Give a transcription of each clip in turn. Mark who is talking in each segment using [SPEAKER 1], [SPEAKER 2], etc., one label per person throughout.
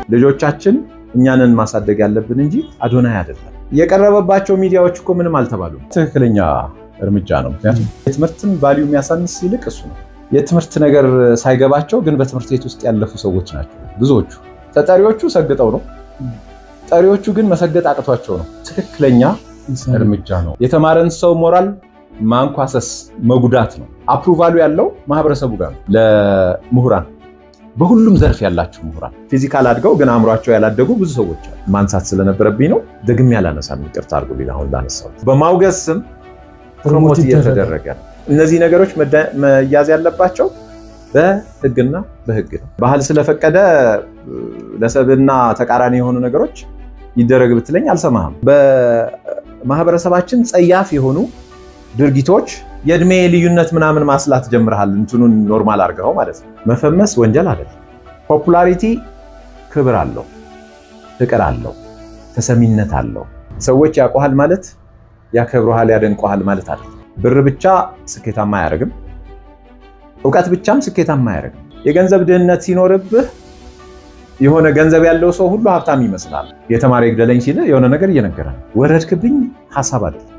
[SPEAKER 1] ልጆቻችን እኛንን ማሳደግ ያለብን እንጂ አዶናይ አይደለም። የቀረበባቸው ሚዲያዎች እኮ ምንም አልተባሉም። ትክክለኛ እርምጃ ነው። ምክንያቱም የትምህርትን ቫልዩ የሚያሳንስ ይልቅ እሱ ነው። የትምህርት ነገር ሳይገባቸው ግን በትምህርት ቤት ውስጥ ያለፉ ሰዎች ናቸው ብዙዎቹ። ተጠሪዎቹ ሰግጠው ነው፣ ጠሪዎቹ ግን መሰገጥ አቅቷቸው ነው። ትክክለኛ እርምጃ ነው። የተማረን ሰው ሞራል ማንኳሰስ መጉዳት ነው። አፕሩቫሉ ያለው ማህበረሰቡ ጋር ነው። ለምሁራን በሁሉም ዘርፍ ያላችሁ ምሁራን ፊዚካል አድገው ግን አእምሯቸው ያላደጉ ብዙ ሰዎች አሉ። ማንሳት ስለነበረብኝ ነው። ደግሜ ያላነሳም ይቅርታ አድርጉልኝ። አሁን ላነሳው በማውገዝ ስም ፕሮሞት እየተደረገ ነው። እነዚህ ነገሮች መያዝ ያለባቸው በህግና በህግ ነው። ባህል ስለፈቀደ ለሰብና ተቃራኒ የሆኑ ነገሮች ይደረግ ብትለኝ አልሰማህም። በማህበረሰባችን ጸያፍ የሆኑ ድርጊቶች የእድሜ ልዩነት ምናምን ማስላት ጀምረሃል። እንትኑን ኖርማል አድርገው ማለት ነው። መፈመስ ወንጀል አይደለም። ፖፑላሪቲ ክብር አለው፣ ፍቅር አለው፣ ተሰሚነት አለው። ሰዎች ያውቁሃል ማለት ያከብሩሃል፣ ያደንቁሃል ማለት አይደለም። ብር ብቻ ስኬታማ አያደርግም። እውቀት ብቻም ስኬታማ አያደርግም። የገንዘብ ድህነት ሲኖርብህ የሆነ ገንዘብ ያለው ሰው ሁሉ ሀብታም ይመስላል። የተማረ ይግደለኝ ሲል የሆነ ነገር እየነገረ ነው። ወረድክብኝ ሀሳብ አይደለም።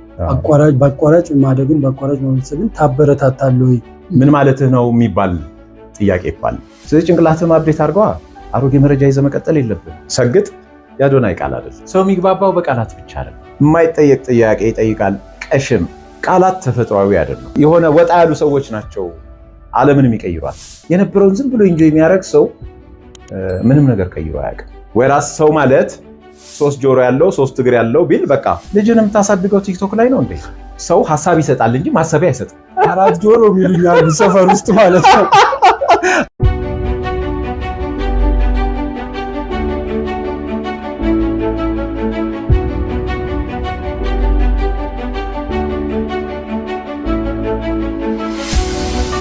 [SPEAKER 2] በአቋራጭ ማደግን በአቋራጭ መመልሰግን ታበረታታለህ ወይ?
[SPEAKER 1] ምን ማለትህ ነው የሚባል ጥያቄ ይባል። ስለዚህ ጭንቅላትህን አፕዴት አድርገዋ። አሮጌ መረጃ ይዘህ መቀጠል የለብህም። ሰግጥ የአዶናይ ቃል አይደለም። ሰው የሚግባባው በቃላት ብቻ አይደለም። የማይጠየቅ ጥያቄ ይጠይቃል። ቀሽም ቃላት ተፈጥሯዊ አይደለም። የሆነ ወጣ ያሉ ሰዎች ናቸው ዓለምን የሚቀይሯል። የነበረውን ዝም ብሎ ኢንጆይ የሚያደርግ ሰው ምንም ነገር ቀይሮ አያውቅም። ወይራስ ሰው ማለት 3 ጆሮ ያለው 3 እግር ያለው ቢል በቃ ልጅን የምታሳድገው ቲክቶክ ላይ ነው እንዴ? ሰው ሀሳብ ይሰጣል እንጂ ማሰቢያ አይሰጥም።
[SPEAKER 2] 4 ጆሮ የሚሉኛል ሰፈር ውስጥ ማለት ነው።